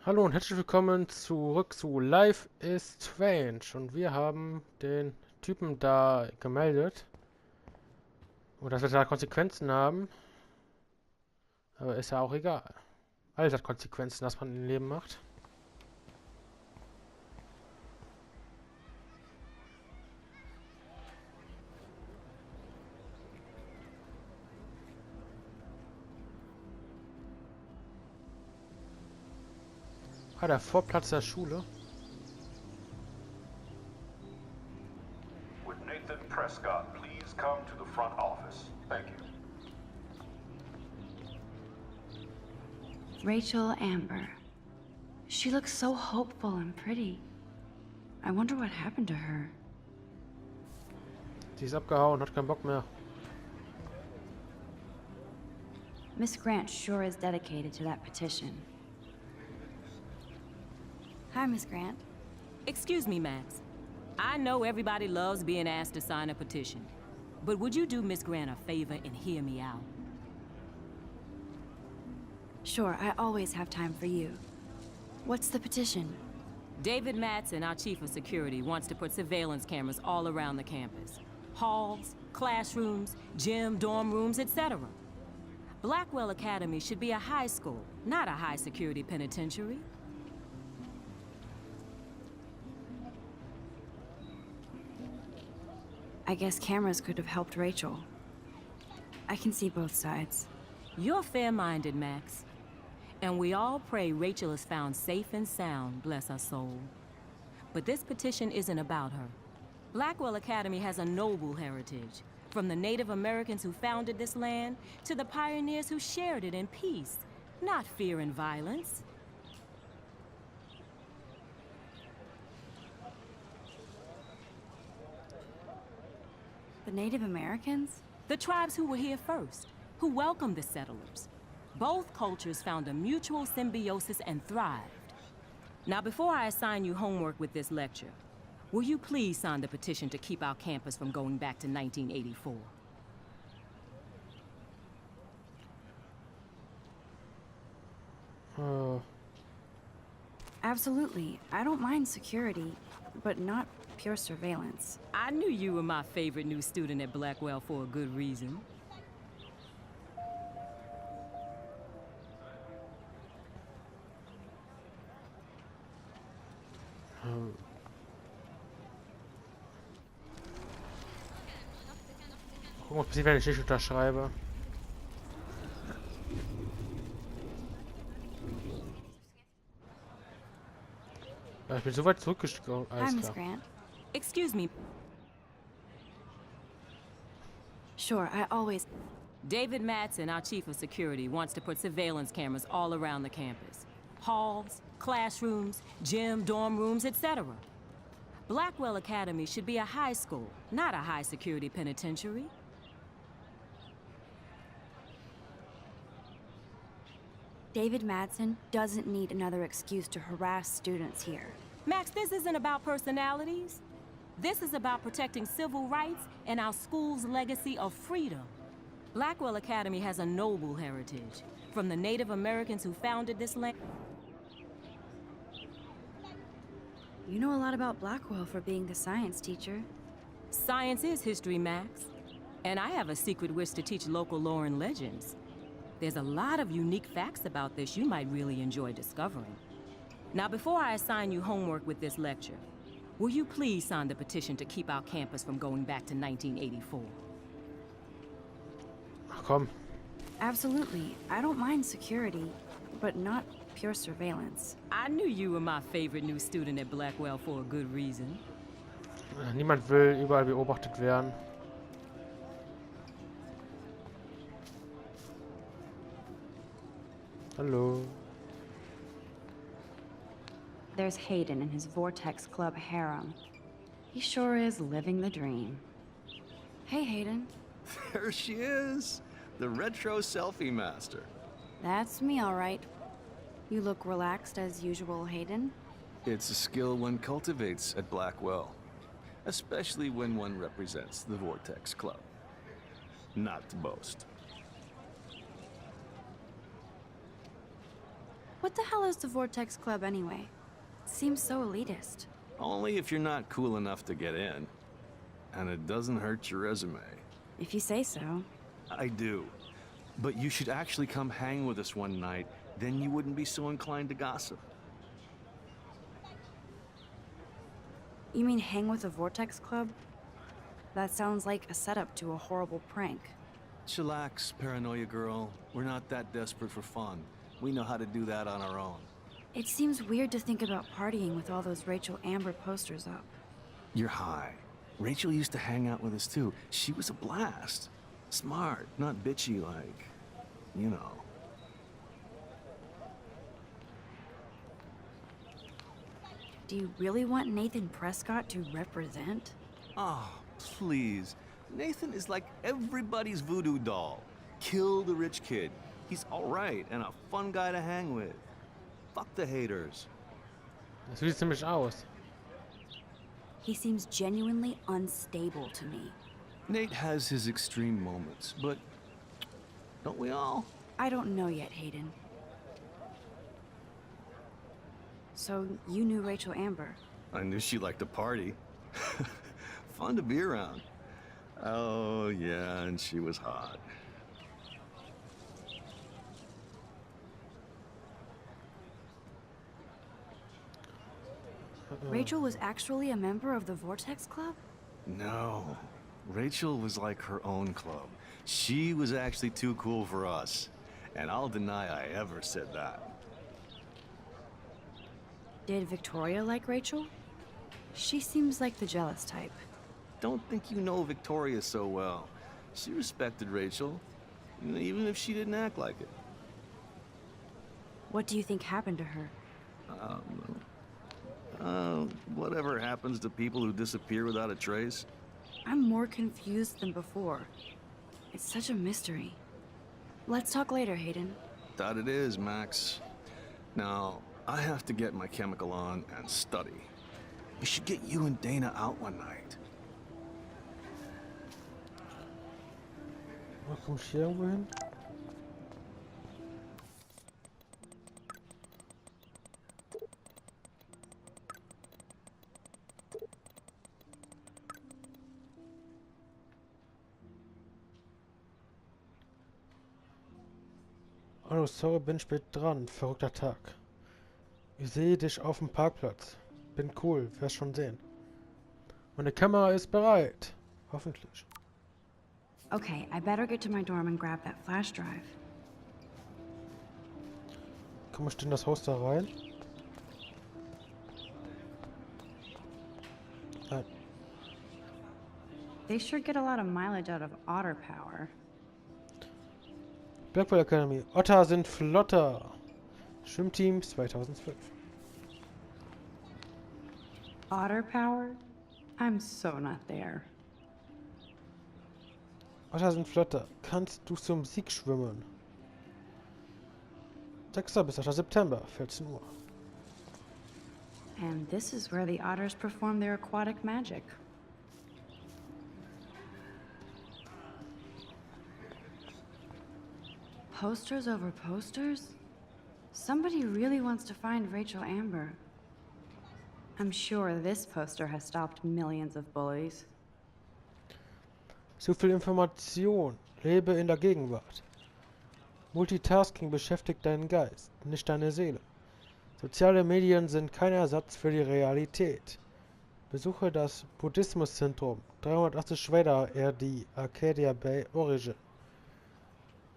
Hallo und herzlich willkommen zurück zu Life is Strange. Und wir haben den Typen da gemeldet. Und dass wir da Konsequenzen haben. Aber ist ja auch egal. Alles hat Konsequenzen, was man im Leben macht. Ah, der Vorplatz der Schule. Would Nathan Prescott please come to the front office? Thank you. Rachel Amber. She looks so hopeful and pretty. I wonder what happened to her. Die ist abgehauen, hat keinen Bock mehr. Miss Grant sure is dedicated to that petition. Hi, Miss Grant. Excuse me, Max. I know everybody loves being asked to sign a petition. But would you do Miss Grant a favor and hear me out? Sure, I always have time for you. What's the petition? David Matson, our chief of security, wants to put surveillance cameras all around the campus. Halls, classrooms, gym, dorm rooms, etc. Blackwell Academy should be a high school, not a high-security penitentiary. I guess cameras could have helped Rachel. I can see both sides. You're fair-minded, Max. And we all pray Rachel is found safe and sound, bless her soul. But this petition isn't about her. Blackwell Academy has a noble heritage, from the Native Americans who founded this land to the pioneers who shared it in peace, not fear and violence. The Native Americans? The tribes who were here first, who welcomed the settlers. Both cultures found a mutual symbiosis and thrived. Now, before I assign you homework with this lecture, will you please sign the petition to keep our campus from going back to 1984? Absolutely. I don't mind security, but not pure surveillance. I knew you were my favorite new student at Blackwell for a good reason. Gucken, was passiert, wenn ich nicht unterschreibe. Ja, ich bin so weit zurückgegangen. Hi, Alles Miss klar. Grant. Excuse me, Sure, I always... David Matson, our chief of security, wants to put surveillance cameras all around the campus. Halls, classrooms, gym, dorm rooms, etc. Blackwell Academy should be a high school, not a high-security penitentiary. David Madsen doesn't need another excuse to harass students here. Max, this isn't about personalities. This is about protecting civil rights and our school's legacy of freedom. Blackwell Academy has a noble heritage, from the Native Americans who founded this land. You know a lot about Blackwell for being the science teacher. Science is history, Max. And I have a secret wish to teach local lore and legends. There's a lot of unique facts about this you might really enjoy discovering. Now, before I assign you homework with this lecture, will you please sign the petition to keep our campus from going back to 1984? Ach komm. Absolutely. I don't mind security, but not pure surveillance. I knew you were my favorite new student at Blackwell for a good reason. Niemand will überall beobachtet werden. Hallo. There's Hayden and his Vortex Club harem. He sure is living the dream. Hey, Hayden. There she is, the retro selfie master. That's me, all right. You look relaxed as usual, Hayden. It's a skill one cultivates at Blackwell, especially when one represents the Vortex Club. Not to boast. What the hell is the Vortex Club anyway? It seems so elitist. Only if you're not cool enough to get in. And it doesn't hurt your resume. If you say so. I do. But you should actually come hang with us one night, then you wouldn't be so inclined to gossip. You mean hang with the Vortex Club? That sounds like a setup to a horrible prank. Chillax, paranoia girl. We're not that desperate for fun. We know how to do that on our own. It seems weird to think about partying with all those Rachel Amber posters up. You're high. Rachel used to hang out with us too. She was a blast. Smart, not bitchy like, you know. Do you really want Nathan Prescott to represent? Oh, please. Nathan is like everybody's voodoo doll. Kill the rich kid. He's alright and a fun guy to hang with. Fuck the haters. Das sieht ziemlich aus. He seems genuinely unstable to me. Nate has his extreme moments, but don't we all? I don't know yet, Hayden. So, you knew Rachel Amber? I knew she liked to party. Fun to be around. Oh, yeah, and she was hot. Rachel was actually a member of the Vortex Club? No. Rachel was like her own club. She was actually too cool for us. And I'll deny I ever said that. Did Victoria like Rachel? She seems like the jealous type. Don't think you know Victoria so well. She respected Rachel, even if she didn't act like it. What do you think happened to her? Whatever happens to people who disappear without a trace. I'm more confused than before. It's such a mystery. Let's talk later, Hayden. That it is, Max. Now, I have to get my chemical on and study. We should get you and Dana out one night. Komm ich hier irgendwo hin? Oh, sorry, bin spät dran. Verrückter Tag. Ich sehe dich auf dem Parkplatz. Bin cool, wirst schon sehen. Meine Kamera ist bereit. Hoffentlich. Okay, I better get to my dorm and grab that flash drive. Komm ich in das Haus da rein? Nein. They sure get a lot of mileage out of otter power. Blackwell Academy. Otter sind flotter. Schwimmteam 2012. Otter power? I'm so not there. Otter sind flotter. Kannst du zum Sieg schwimmen? 6. bis 8. September, 14 Uhr. And this is where the otters perform their aquatic magic. Posters over posters? Somebody really wants to find Rachel Amber. I'm sure this poster has stopped millions of bullies. Zu viel Information. Lebe in der Gegenwart. Multitasking beschäftigt deinen Geist, nicht deine Seele. Soziale Medien sind kein Ersatz für die Realität. Besuche das Buddhismuszentrum 380 Schweder RD Arcadia Bay Origin.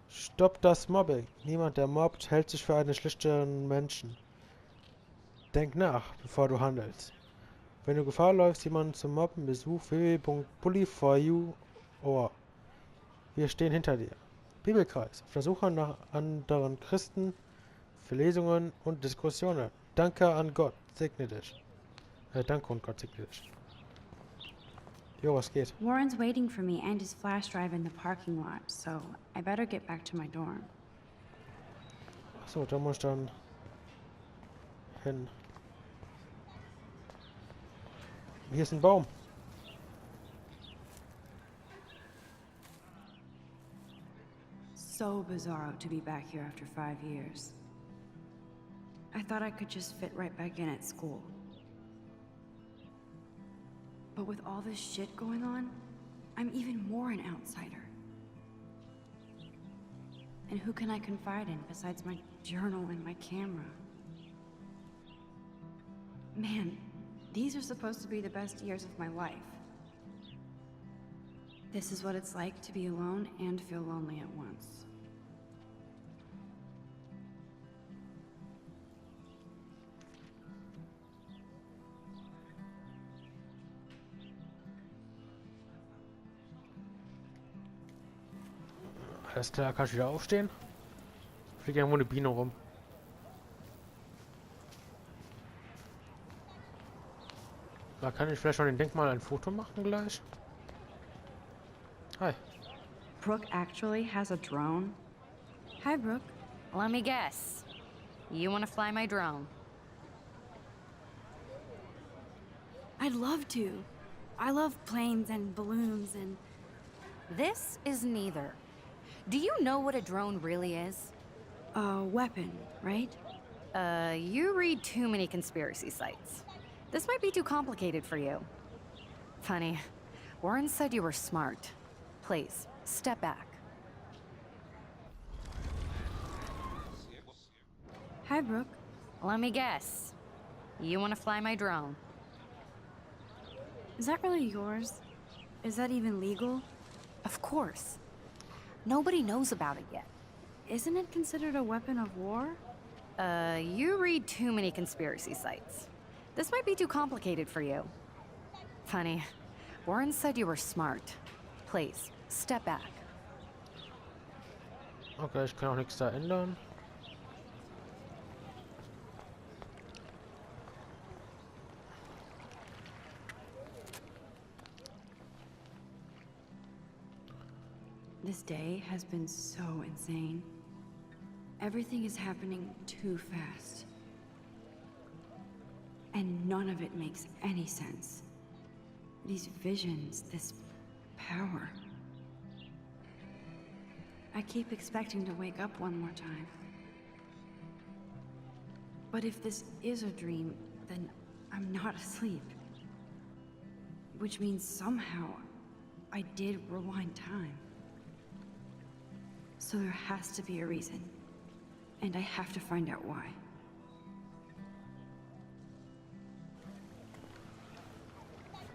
Stopp das Mobbing. Niemand, der mobbt, hält sich für einen schlichteren Menschen. Denk nach, bevor du handelst. Wenn du Gefahr läufst, jemanden zu mobben, besuch www.bully4u.org. Wir stehen hinter dir. Bibelkreis. Auf der Suche nach anderen Christen, für Lesungen und Diskussionen. Danke an Gott. Segne dich. Danke und Gott segne dich. Jo, was geht? Warren's waiting for me and his flash drive in the parking lot, so I better get back to my dorm. Achso, da muss ich dann hin. Hier ist ein Baum. So bizarro to be back here after 5 years. I thought I could just fit right back in at school. But with all this shit going on, I'm even more an outsider. And who can I confide in besides my journal and my camera? Man, these are supposed to be the best years of my life. This is what it's like to be alone and feel lonely at once. Alles klar, kann ich wieder aufstehen? Fliegt irgendwo eine Biene rum. Da kann ich vielleicht von dem Denkmal ein Foto machen gleich? Hi. Brooke actually has a drone? Hi, Brooke. Let me guess. You want to fly my drone? I'd love to. I love planes and balloons and... This is neither. Do you know what a drone really is? a weapon, right? You read too many conspiracy sites. This might be too complicated for you. Funny. Warren said you were smart. Please, step back. Hi, Brooke. Let me guess. You want to fly my drone? Is that really yours? Is that even legal? Of course. Nobody knows about it yet. Isn't it considered a weapon of war? You read too many conspiracy sites. This might be too complicated for you. Funny. Warren said you were smart. Please, step back. Okay, ich kann auch nichts da ändern. This day has been so insane. Everything is happening too fast. And none of it makes any sense. These visions, this power. I keep expecting to wake up one more time. But if this is a dream, then I'm not asleep. Which means somehow I did rewind time. So there has to be a reason. And I have to find out why.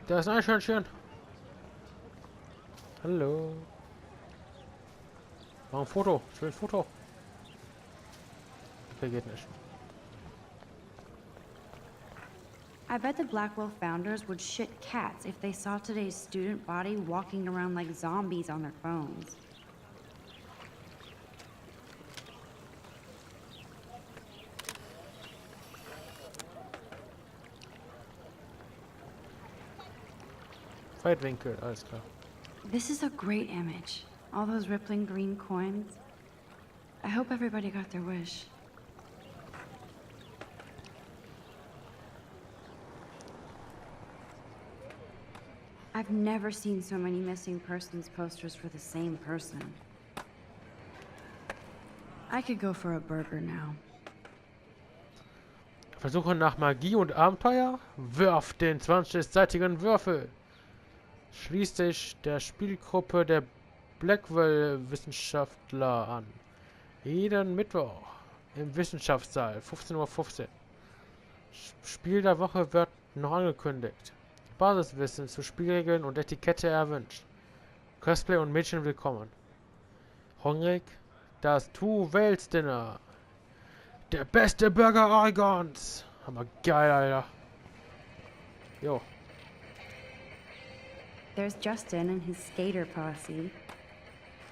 Da ist ein Eichhörnchen. Hallo. Mach ein Foto. Ich will ein Foto. Okay, geht nicht. I bet the Blackwell founders would shit cats if they saw today's student body walking around like zombies on their phones. Weitwinkel, alles klar. This is a great image. All those rippling green coins. I hope everybody got their wish. I've never seen so many missing persons posters for the same person. I could go for a burger now. Versuche nach Magie und Abenteuer? Wirf den 20-seitigen Würfel. Schließ dich der Spielgruppe der Blackwell-Wissenschaftler an. Jeden Mittwoch im Wissenschaftssaal, 15:15 Uhr. Spiel der Woche wird noch angekündigt. Basiswissen zu Spielregeln und Etikette erwünscht. Cosplay und Mädchen willkommen. Hungrig? Das Two-Wales-Dinner. Der beste Burger Oregons. Aber geil, Alter. Jo. There's Justin and his skater posse.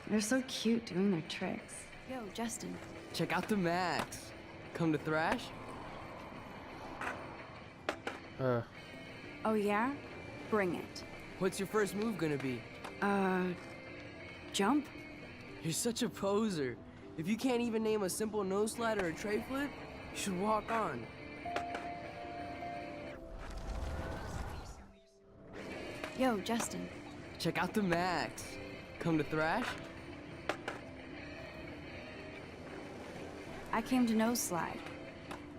They're so cute doing their tricks. Yo, Justin. Check out the Max. Come to thrash? Oh yeah? Bring it. What's your first move gonna be? Jump? You're such a poser. If you can't even name a simple nose slide or a tray flip, you should walk on. Yo, Justin. Check out the Max. Come to thrash? I came to nose slide.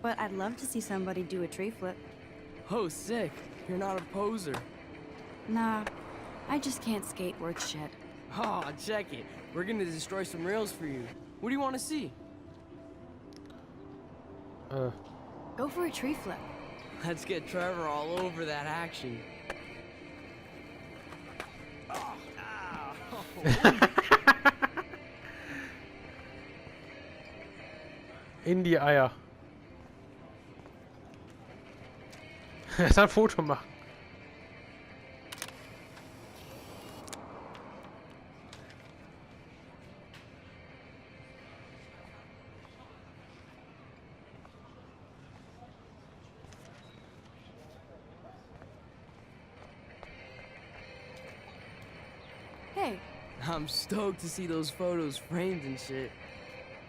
but I'd love to see somebody do a tree flip. Oh, sick. You're not a poser. Nah, I just can't skate worth shit. Oh, check it. We're gonna destroy some rails for you. What do you want to see? Go for a tree flip. Let's get Trevor all over that action. In die Eier. Erst ein Foto machen. Hey, I'm stoked to see those photos framed and shit.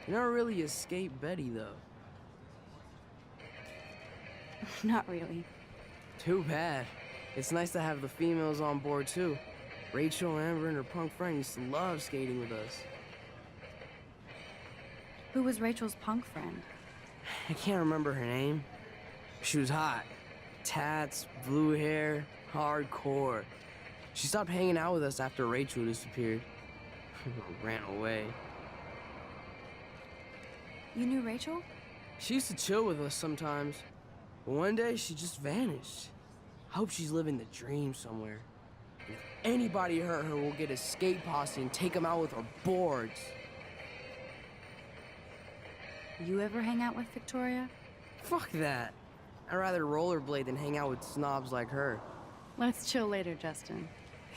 You're not really a skate Betty, though. not really. Too bad. It's nice to have the females on board, too. Rachel, Amber, and her punk friend used to love skating with us. Who was Rachel's punk friend? I can't remember her name. She was hot. Tats, blue hair, hardcore. She stopped hanging out with us after Rachel disappeared. Ran away. You knew Rachel? She used to chill with us sometimes. But one day, she just vanished. I hope she's living the dream somewhere. If anybody hurt her, we'll get a skate posse and take them out with our boards. You ever hang out with Victoria? Fuck that. I'd rather rollerblade than hang out with snobs like her. Let's chill later, Justin.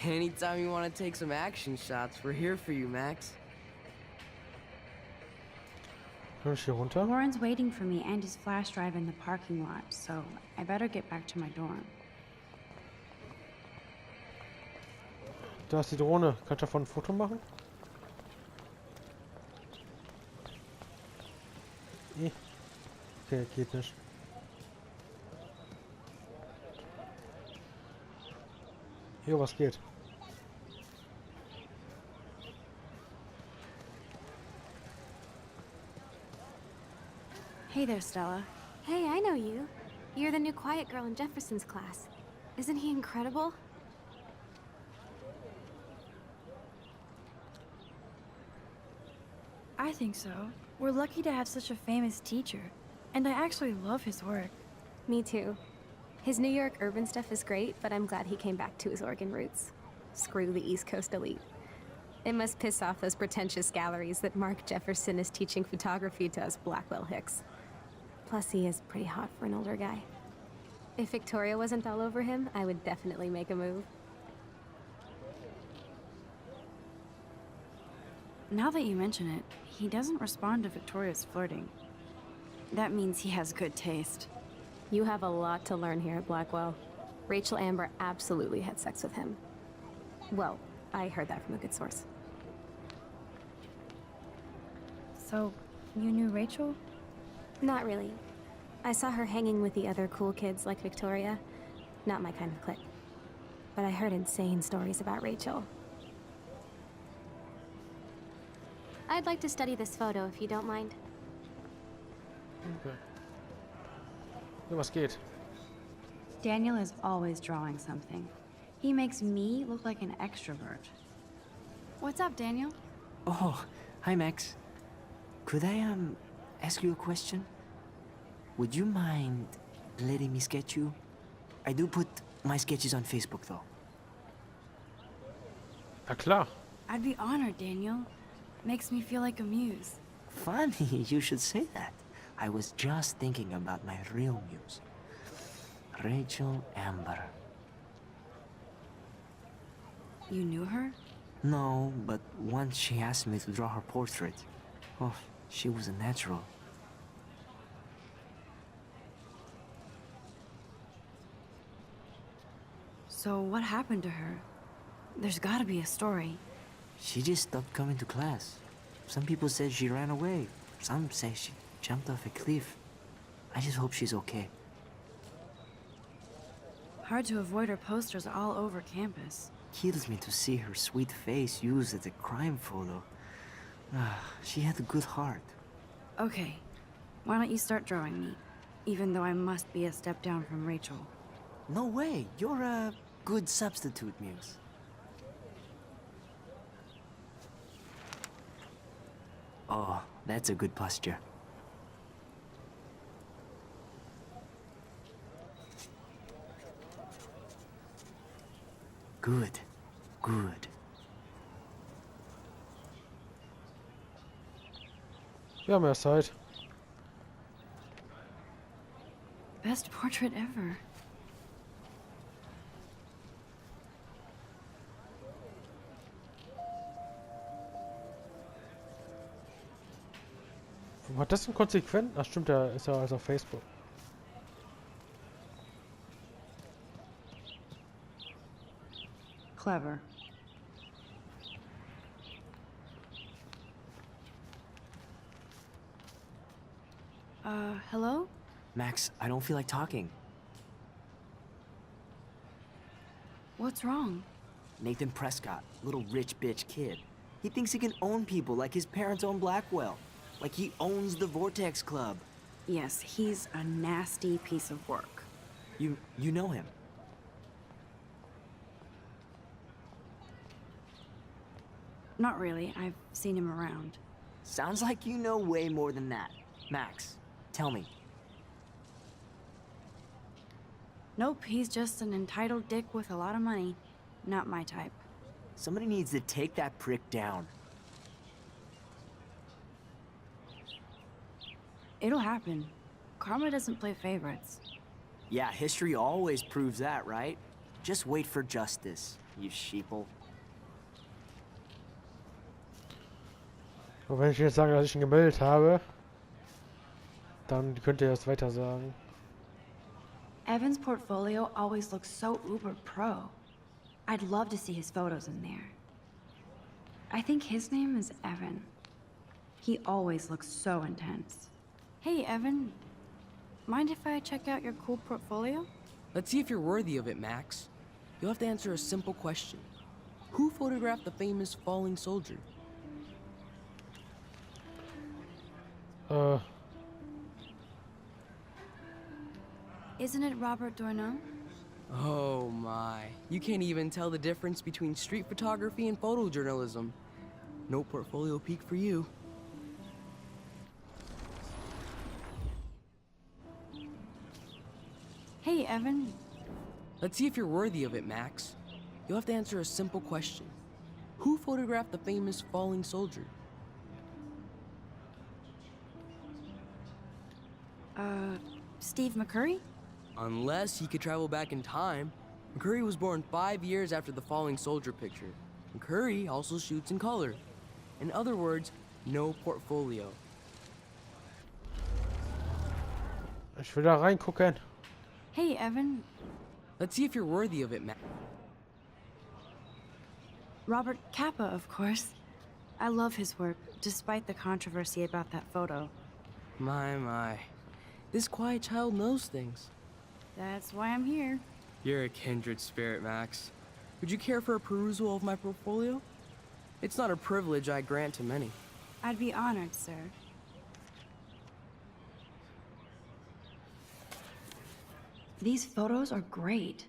Anytime you want to take some action shots, we're here for you, Max. Kann ich hier runter? Warren's waiting for me and his flash drive in the parking lot, so I better get back to my dorm. Da ist die Drohne. Kann ich davon ein Foto machen? Okay, geht nicht. Jo, was geht? Hey there, Stella. Hey, I know you. You're the new quiet girl in Jefferson's class. Isn't he incredible? I think so. We're lucky to have such a famous teacher. And I actually love his work. Me too. His New York urban stuff is great, but I'm glad he came back to his Oregon roots. Screw the East Coast elite. It must piss off those pretentious galleries that Mark Jefferson is teaching photography to us Blackwell Hicks. Plus, he is pretty hot for an older guy. If Victoria wasn't all over him, I would definitely make a move. Now that you mention it, he doesn't respond to Victoria's flirting. That means he has good taste. You have a lot to learn here at Blackwell. Rachel Amber absolutely had sex with him. Well, I heard that from a good source. So, you knew Rachel? Not really. I saw her hanging with the other cool kids like Victoria. Not my kind of clique. But I heard insane stories about Rachel. I'd like to study this photo if you don't mind. Okay. Jo, was geht? Daniel is always drawing something. He makes me look like an extrovert. What's up, Daniel? Oh, hi Max. Could I ask you a question? Would you mind letting me sketch you? I do put my sketches on Facebook though. Na klar. I'd be honored, Daniel. Makes me feel like a muse. Funny, you should say that. I was just thinking about my real muse. Rachel Amber. You knew her? No, but once she asked me to draw her portrait. Oh, she was a natural. So what happened to her? There's gotta be a story. She just stopped coming to class. Some people said she ran away. Some say she jumped off a cliff. I just hope she's okay. Hard to avoid her posters all over campus. Kills me to see her sweet face used as a crime photo. She had a good heart. Okay, why don't you start drawing me? even though I must be a step down from Rachel. No way. You're a good substitute, Muse. Oh, that's a good posture. Good. Good. Wir haben ja Zeit. Best portrait ever. Warum hat das denn konsequent? Ach stimmt, da ist ja alles auf Facebook. Clever. Hello? Max, I don't feel like talking. What's wrong? Nathan Prescott, little rich bitch kid. He thinks he can own people like his parents own Blackwell. Like he owns the Vortex Club. Yes, he's a nasty piece of work. You know him. Not really. I've seen him around. Sounds like you know way more than that. Max, tell me. Nope, he's just an entitled dick with a lot of money. Not my type. Somebody needs to take that prick down. It'll happen. Karma doesn't play favorites. Yeah, history always proves that, right? Just wait for justice, you sheeple. Und wenn ich jetzt sage, dass ich ihn gemeldet habe, dann könnt ihr das weiter sagen. Evan's portfolio always looks so uber pro. I'd love to see his photos in there. I think his name is Evan. He always looks so intense. Hey, Evan. Mind if I check out your cool portfolio? Let's see if you're worthy of it, Max. You'll have to answer a simple question. Who photographed the famous falling soldier? Isn't it Robert Doisneau? Oh my. You can't even tell the difference between street photography and photojournalism. No portfolio peak for you. Hey, Evan. Let's see if you're worthy of it, Max. You'll have to answer a simple question. Who photographed the famous falling soldier? Steve McCurry? Unless he could travel back in time. McCurry was born 5 years after the falling soldier picture. McCurry also shoots in color. In other words, no portfolio. Ich will da reingucken. Hey, Evan. Let's see if you're worthy of it, Max. Robert Capa, of course. I love his work, despite the controversy about that photo. My. This quiet child knows things. That's why I'm here. You're a kindred spirit, Max. Would you care for a perusal of my portfolio? It's not a privilege I grant to many. I'd be honored, sir. These photos are great.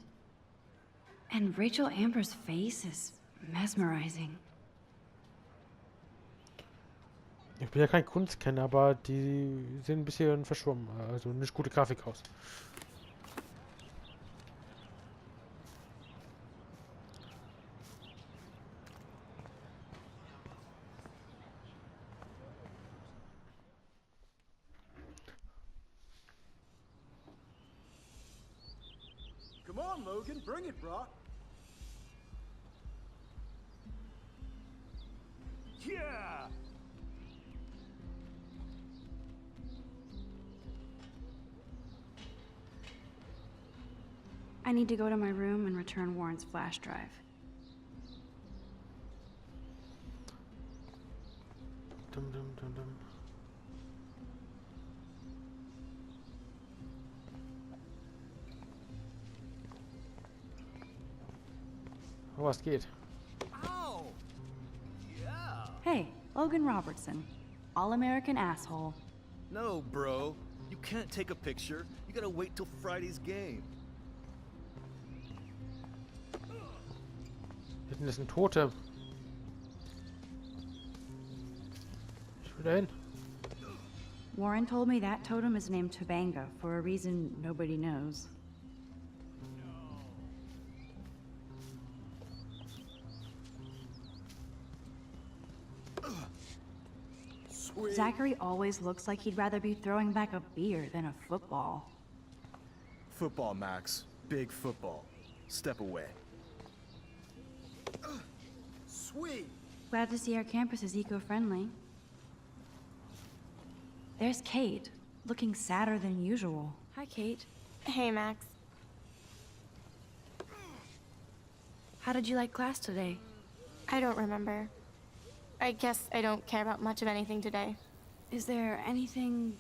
And Rachel Amber's face is mesmerizing. Ich bin ja kein Kunstkenner, aber die sehen ein bisschen verschwommen. Also nicht gute Grafik aus. Come on, Logan, bring it, brah. Yeah! I need to go to my room and return Warren's flash drive. Dum, dum, dum, dum. Oh, was geht? Ow! Yeah! Hey, Logan Robertson. All-American asshole. No, bro. You can't take a picture. You gotta wait till Friday's game. Hinten ist ein Tote. Ich will da hin. Warren told me that totem is named Tobanga for a reason nobody knows. Zachary always looks like he'd rather be throwing back a beer than a football. Football, Max. Big football. Step away. Sweet! Glad to see our campus is eco-friendly. There's Kate, looking sadder than usual. Hi, Kate. Hey, Max. How did you like class today? I don't remember. I guess I don't care about much of anything today. Is there anything...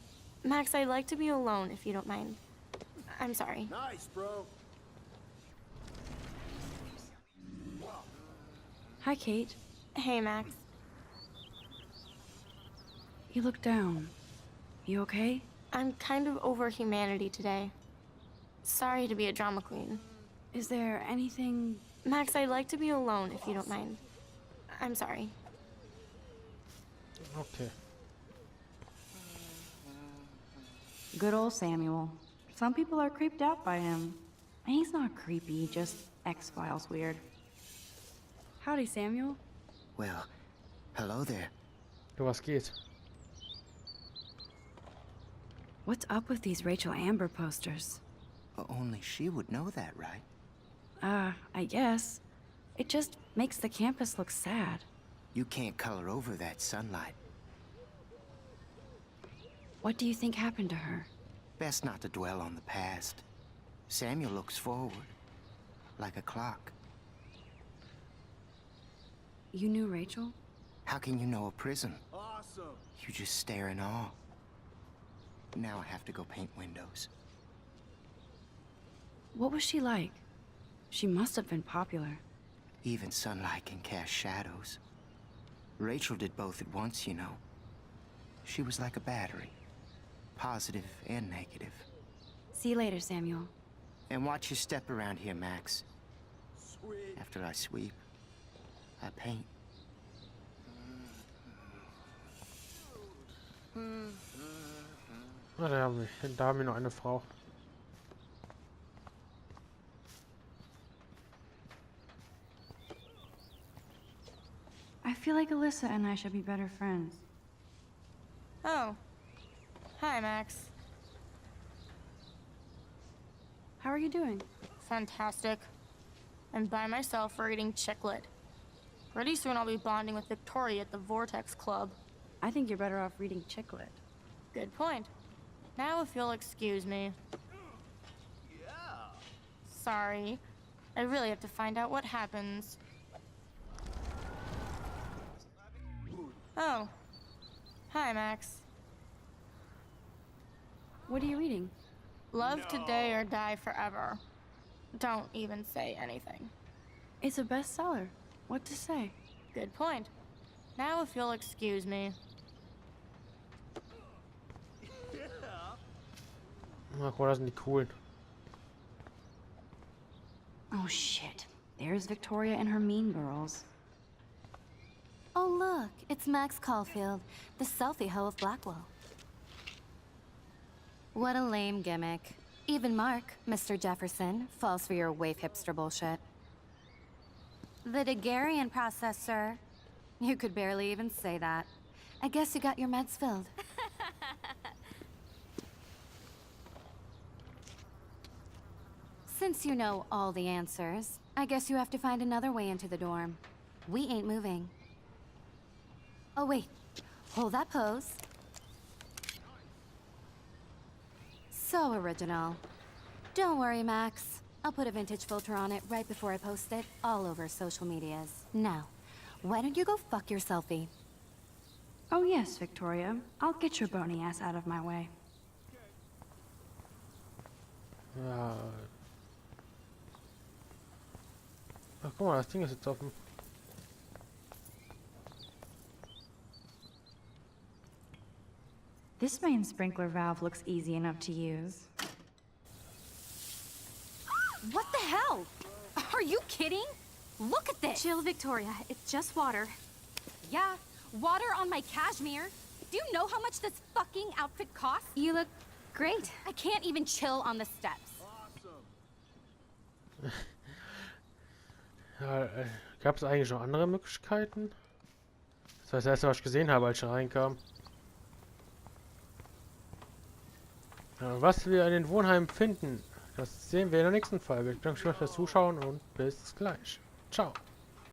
Max, I'd like to be alone if you don't mind. I'm sorry. Nice, bro. Hi, Kate. Hey, Max. You look down. You okay? I'm kind of over humanity today. Sorry to be a drama queen. Is there anything... Max, I'd like to be alone if you don't mind. I'm sorry. Okay. Good old Samuel. Some people are creeped out by him. And he's not creepy, just X-Files weird. Howdy, Samuel. Well, hello there. Du, was geht? What's up with these Rachel Amber posters? Only she would know that, right? I guess. It just makes the campus look sad. You can't color over that sunlight. What do you think happened to her? Best not to dwell on the past. Samuel looks forward, like a clock. You knew Rachel? How can you know a prison? Awesome! You just stare in awe. Now I have to go paint windows. What was she like? She must have been popular. Even sunlight can cast shadows. Rachel did both at once, you know. She was like a battery. Positive and negative. See you later, Samuel. And watch your step around here, Max. Sweet! After I sweep, I paint. Ah, da haben wir noch eine Frau. I feel like Alyssa and I should be better friends. Oh. Hi, Max. How are you doing? Fantastic. I'm by myself reading Chicklet. Pretty soon I'll be bonding with Victoria at the Vortex Club. I think you're better off reading Chicklet. Good point. Now if you'll excuse me. Yeah. Sorry. I really have to find out what happens. Oh. Hi, Max. What are you reading? Love today or die forever. Don't even say anything. It's a bestseller. What to say? Good point. Now if you'll excuse me. Ach, oh, das sind die coolen. Oh shit. There's Victoria and her mean girls. Oh, look, it's Max Caulfield, the selfie hoe of Blackwell. What a lame gimmick. Even Mark, Mr. Jefferson, falls for your wave hipster bullshit. The Daguerrean process, sir. You could barely even say that. I guess you got your meds filled. Since you know all the answers, I guess you have to find another way into the dorm. We ain't moving. Oh, wait. Hold that pose. So original. Don't worry, Max. I'll put a vintage filter on it right before I post it all over social medias. Now, why don't you go fuck your selfie? Oh yes, Victoria. I'll get your bony ass out of my way. Ja. Ach, guck mal, das Ding ist jetzt offen. This main sprinkler valve looks easy enough to use. What the hell? Are you kidding? Look at this! Chill, Victoria. It's just water. Yeah, water on my cashmere. Do you know how much this fucking outfit costs? You look great. I can't even chill on the steps. Ja, gab es eigentlich noch andere Möglichkeiten? Das war das erste, was ich gesehen habe, als ich reinkam. Ja, was wir in den Wohnheimen finden, das sehen wir in der nächsten Folge. Ich danke euch fürs Zuschauen und bis gleich. Ciao.